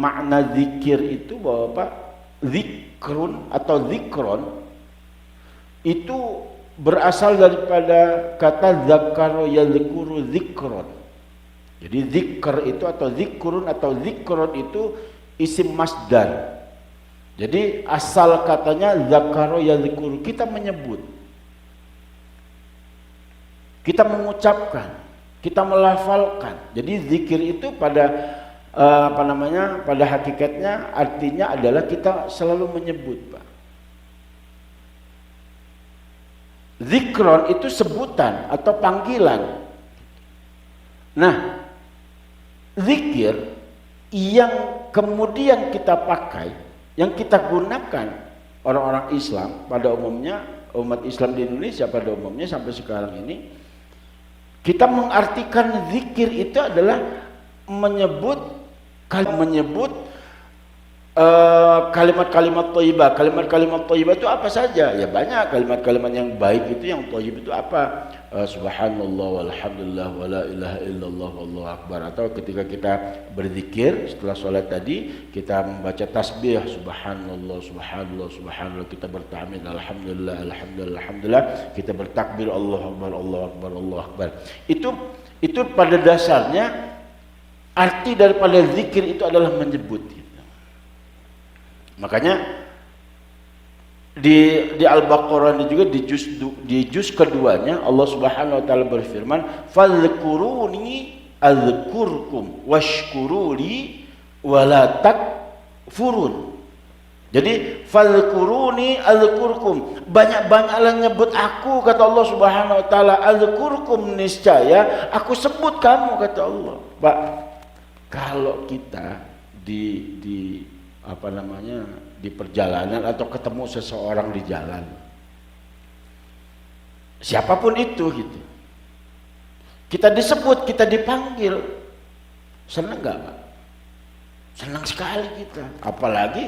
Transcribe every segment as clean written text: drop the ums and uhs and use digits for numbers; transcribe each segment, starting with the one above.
makna zikir itu bahwa Pak, zikrun atau zikron itu berasal daripada kata zakaro yadzkuru zikron. Jadi zikr itu atau zikrun atau zikron itu isim masdar. Jadi asal katanya zakaro yadzkuru, kita menyebut, kita mengucapkan, kita melafalkan. Jadi zikir itu pada pada hakikatnya artinya adalah kita selalu menyebut, Pak. Zikron itu sebutan atau panggilan. Nah, zikir yang kemudian kita pakai, yang kita gunakan orang-orang Islam pada umumnya, umat Islam di Indonesia pada umumnya sampai sekarang ini, kita mengartikan zikir itu adalah menyebut kalimat-kalimat thayyibah. Kalimat-kalimat thayyibah itu apa saja? Ya banyak kalimat-kalimat yang baik itu, yang thayyib itu apa? Subhanallah walhamdulillah wala ilaha illallah wallahu akbar. Atau ketika kita berzikir setelah sholat tadi, kita membaca tasbih subhanallah subhanallah subhanallah, kita bertahmid alhamdulillah alhamdulillah alhamdulillah, kita bertakbir Allahu akbar Allahu akbar Allahu akbar. Itu pada dasarnya arti daripada zikir itu adalah menyebut. Makanya di Al-Baqarah ini juga di juz keduanya Allah Subhanahu wa taala berfirman, "Fadhkuruni adzkurkum washkuruli wala takfurun." Jadi fadhkuruni adzkurkum, banyak-banyaklah nyebut aku, kata Allah Subhanahu wa taala. Adzkurkum, niscaya aku sebut kamu, kata Allah. Pak, kalau kita di perjalanan atau ketemu seseorang di jalan, siapapun itu gitu, kita disebut, kita dipanggil, senang nggak, Pak? Senang sekali kita. Apalagi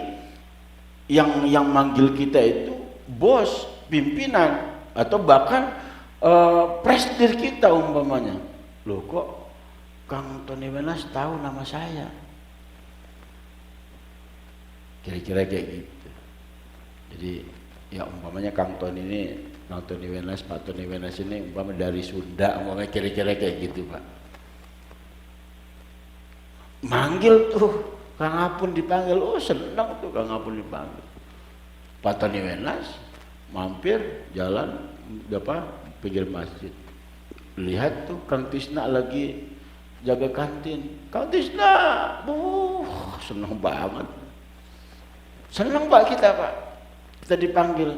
yang manggil kita itu bos, pimpinan, atau bahkan presidir kita umpamanya. Loh, kok Kang Tony Wenas tahu nama saya? Kira-kira kayak gitu. Jadi ya umpamanya Kang Tony Wenas, Pak Tony Wenas ini umpamanya dari Sunda, umpamanya kira-kira kayak gitu, Pak. Manggil tuh, Kang Apun dipanggil, oh senang tuh Kang Apun dipanggil. Pak Tony Wenas mampir jalan pinggir masjid, lihat tuh Kang Tisna lagi jaga kantin. Kang Tisna, senang banget. Senang Pak kita, Pak. Kita dipanggil.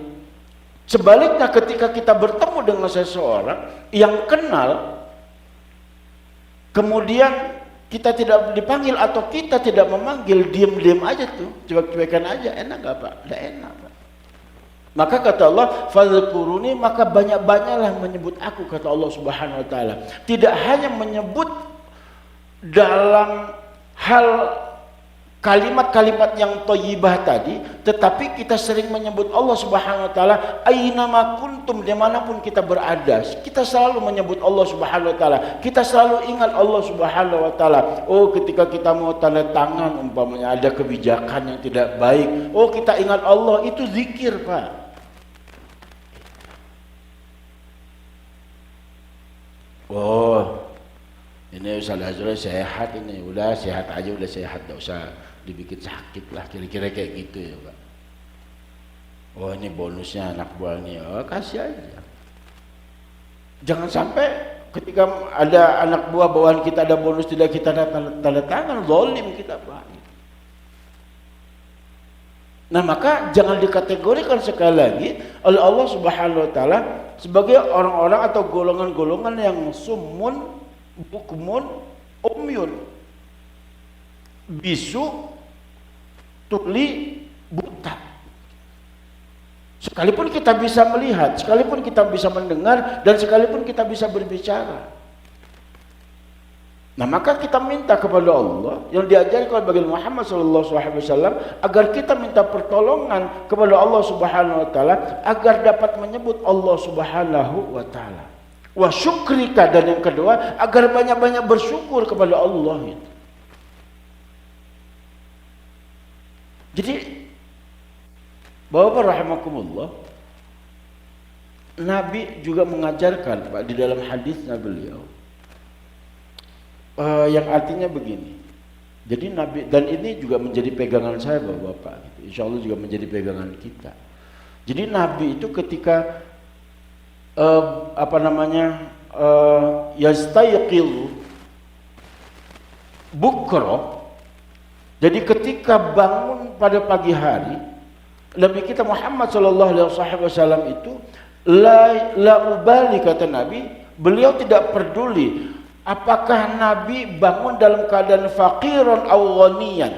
Sebaliknya ketika kita bertemu dengan seseorang yang kenal, kemudian kita tidak dipanggil atau kita tidak memanggil, diam-diam aja tuh, cuek-cuekan aja, enak gak, Pak? Tidak enak, Pak. Maka kata Allah, fadhkuruni, maka banyak-banyaklah menyebut aku, kata Allah Subhanahu wa taala. Tidak hanya menyebut dalam hal kalimat-kalimat yang thayyibah tadi, tetapi kita sering menyebut Allah Subhanahu wa taala ainama kuntum, dimanapun kita berada, kita selalu menyebut Allah Subhanahu wa taala, kita selalu ingat Allah Subhanahu wa taala. Oh, ketika kita mau tanda tangan umpamanya ada kebijakan yang tidak baik, oh kita ingat Allah, itu zikir, Pak. Oh, ini Ustaz Azrul sehat, ini udah sehat aja, udah sehat, gak usah dibikin sakit lah, kira-kira kayak gitu ya, Pak. Oh, ini bonusnya anak buah ini, oh kasih aja. Jangan sampai ketika ada anak buah bawaan kita ada bonus tidak kita ada tanda tangan, zalim kita, Pak. Nah, maka jangan dikategorikan sekali lagi oleh Allah Subhanahu wa taala sebagai orang-orang atau golongan-golongan yang summun, bukmun, umyun, bisu, tuli, buta. Sekalipun kita bisa melihat, sekalipun kita bisa mendengar, dan sekalipun kita bisa berbicara. Nah, maka kita minta kepada Allah yang diajarkan oleh Nabi Muhammad SAW agar kita minta pertolongan kepada Allah Subhanahu wa taala agar dapat menyebut Allah Subhanahu wa taala. Wa syukrika, dan yang kedua agar banyak-banyak bersyukur kepada Allah itu. Bapak rahimakumullah, Nabi juga mengajarkan Pak di dalam hadisnya beliau yang artinya begini. Jadi Nabi, dan ini juga menjadi pegangan saya Bapak-bapak, gitu. Insya Allah juga menjadi pegangan kita. Jadi Nabi itu ketika yastayqil bukra, jadi ketika bangun pada pagi hari, Nabi kita Muhammad sallallahu alaihi wasallam itu la ubali, kata Nabi, beliau tidak peduli apakah Nabi bangun dalam keadaan faqiran aw ghaniyan.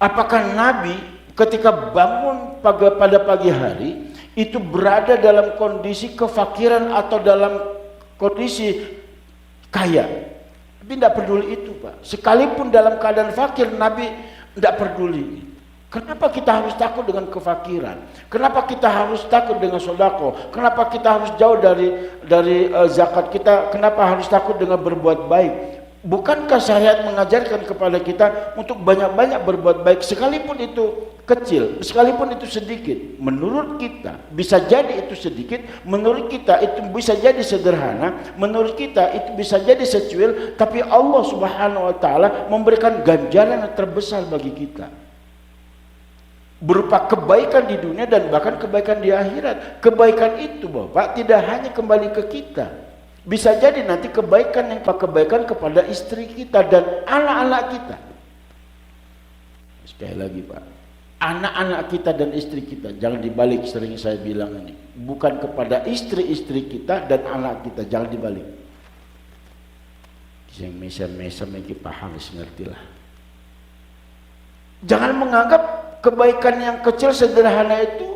Apakah Nabi ketika bangun pada pagi hari itu berada dalam kondisi kefakiran atau dalam kondisi kaya. Tapi tidak peduli itu Pak. Sekalipun dalam keadaan fakir, Nabi tidak peduli. Kenapa kita harus takut dengan kefakiran? Kenapa kita harus takut dengan sodako? Kenapa kita harus jauh dari zakat kita? Kenapa harus takut dengan berbuat baik? Bukankah syariat mengajarkan kepada kita untuk banyak-banyak berbuat baik, sekalipun itu kecil, sekalipun itu sedikit? Menurut kita bisa jadi itu sedikit, menurut kita itu bisa jadi sederhana, menurut kita itu bisa jadi secuil, tapi Allah Subhanahu wa taala memberikan ganjaran yang terbesar bagi kita, berupa kebaikan di dunia dan bahkan kebaikan di akhirat. Kebaikan itu Bapak tidak hanya kembali ke kita, bisa jadi nanti kebaikan kepada istri kita dan anak-anak kita. Sekali lagi Pak, anak-anak kita dan istri kita, jangan dibalik. Sering saya bilang ini, bukan kepada istri-istri kita dan anak kita, jangan dibalik. Yang mesem-mesem yang paham, ngertilah. Jangan menganggap kebaikan yang kecil sederhana itu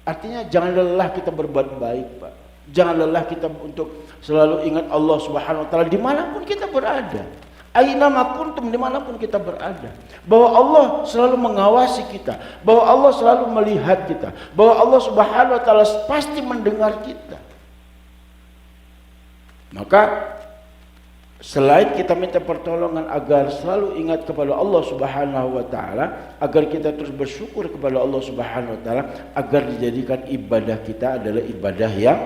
artinya jangan lelah kita berbuat baik Pak. Jangan lelah kita untuk selalu ingat Allah Subhanahu wa taala dimanapun kita berada. Aina ma kuntum, dimanapun kita berada, bahwa Allah selalu mengawasi kita, bahwa Allah selalu melihat kita, bahwa Allah Subhanahu wa taala pasti mendengar kita. Maka selain kita minta pertolongan agar selalu ingat kepada Allah Subhanahu wa taala, agar kita terus bersyukur kepada Allah Subhanahu wa taala, agar dijadikan ibadah kita adalah ibadah yang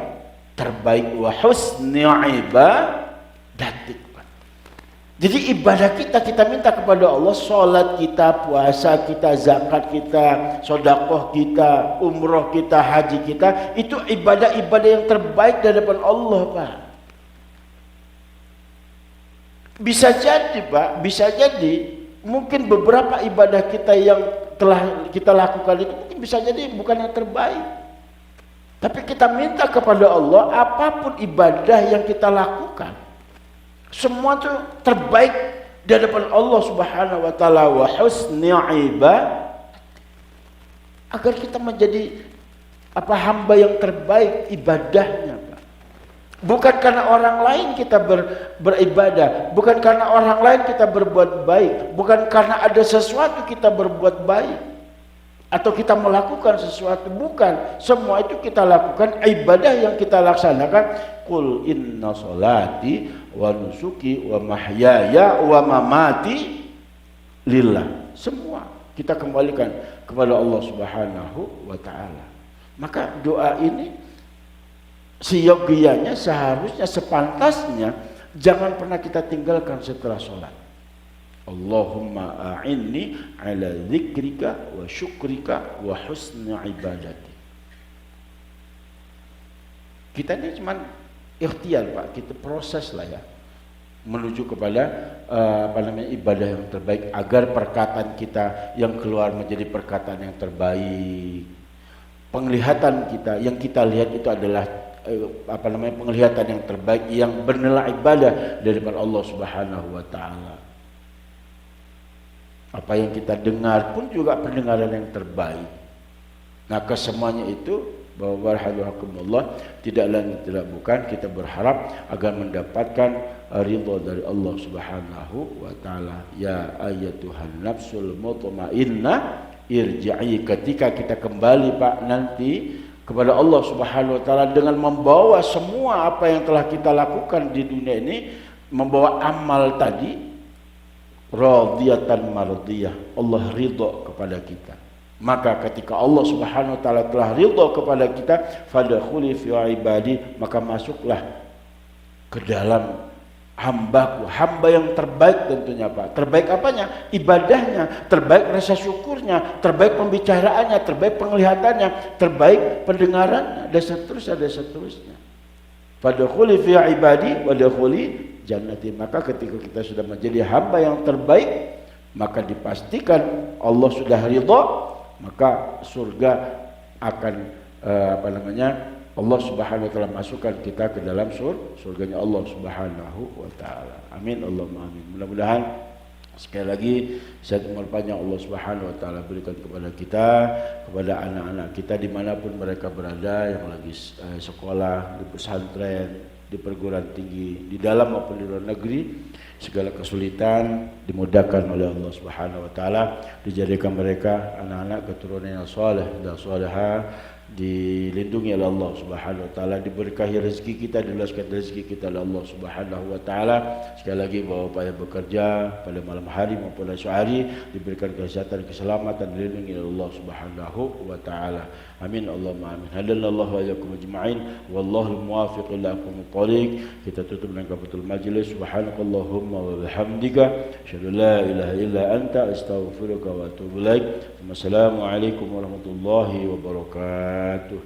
terbaik, wa husni ibadatik. Jadi ibadah kita minta kepada Allah, salat kita, puasa kita, zakat kita, sedekah kita, umroh kita, haji kita, itu ibadah-ibadah yang terbaik dari hadapan Allah Pak. Bisa jadi Pak, bisa jadi mungkin beberapa ibadah kita yang telah kita lakukan itu mungkin bisa jadi bukan yang terbaik. Tapi kita minta kepada Allah, apapun ibadah yang kita lakukan, semua itu terbaik di hadapan Allah Subhanahu wa taala, wa husni ibadah, agar kita menjadi hamba yang terbaik ibadahnya Pak. Bukan karena orang lain kita beribadah, bukan karena orang lain kita berbuat baik, bukan karena ada sesuatu kita berbuat baik atau kita melakukan sesuatu, bukan. Semua itu kita lakukan, ibadah yang kita laksanakan, qul inna sholati wa nusuki wa mahyaya wa mamati lillah. Semua kita kembalikan kepada Allah Subhanahu wa taala. Maka doa ini seyogianya, seharusnya, sepantasnya jangan pernah kita tinggalkan setelah sholat. Allahumma a'inni ala dzikrika wa syukrika wa husni ibadati. Kita ini cuma ikhtiar Pak, kita proses lah ya menuju kepada ibadah yang terbaik, agar perkataan kita yang keluar menjadi perkataan yang terbaik. Penglihatan kita yang kita lihat itu adalah penglihatan yang terbaik, yang bernilai ibadah daripada Allah Subhanahu wa taala. Apa yang kita dengar pun juga pendengaran yang terbaik. Nah, kesemuanya itu bahwa warahmatullah tidak lain tidak bukan kita berharap agar mendapatkan ridha dari Allah Subhanahu wa taala. Ya ayyatuhan nafsul mutmainnah irji'i, ketika kita kembali Pak nanti kepada Allah Subhanahu wa taala dengan membawa semua apa yang telah kita lakukan di dunia ini, membawa amal tadi, radiyatan mardiyah, Allah ridha kepada kita. Maka ketika Allah Subhanahu wa taala telah ridha kepada kita, fadkhuli fi ibadi, maka masuklah ke dalam hambaku, hamba yang terbaik tentunya Pak. Terbaik apanya? Ibadahnya, terbaik rasa syukurnya, terbaik pembicaraannya, terbaik penglihatannya, terbaik pendengarannya, dan seterusnya. Fadkhuli fi ibadi wadkhuli jannati. Maka ketika kita sudah menjadi hamba yang terbaik, maka dipastikan Allah sudah ridha, maka surga akan Allah Subhanahu wa taala masukkan kita ke dalam surganya Allah Subhanahu wa taala. Amin Allahumma amin. Mudah-mudahan sekali lagi sehat umur panjang Allah Subhanahu wa taala berikan kepada kita, kepada anak-anak kita dimanapun mereka berada, yang lagi sekolah, di pesantren, di perguruan tinggi, di dalam maupun di luar negeri, segala kesulitan dimudahkan oleh Allah Subhanahu wa taala, dijadikan mereka anak-anak keturunan yang saleh dan salehah, dilindungi oleh Allah Subhanahu wa taala, diberkahi rezeki kita, diluaskan rezeki kita oleh Allah Subhanahu wa taala. Sekali lagi bapak yang bekerja pada malam hari maupun esok hari diberikan kesehatan, keselamatan, dilindungi oleh Allah Subhanahu wa taala. Amin Allahumma amin. Hadanallahu wa iyyakum ajma'in wallahu al-muwaffiq ila aqwamit thoriq. Kita tutup dengan kafatul majlis. Subhanakallahumma wa bihamdika asyhadu la ilaha illa anta astaghfiruka wa atubu ilaik. Wassalamualaikum warahmatullahi wabarakatuh.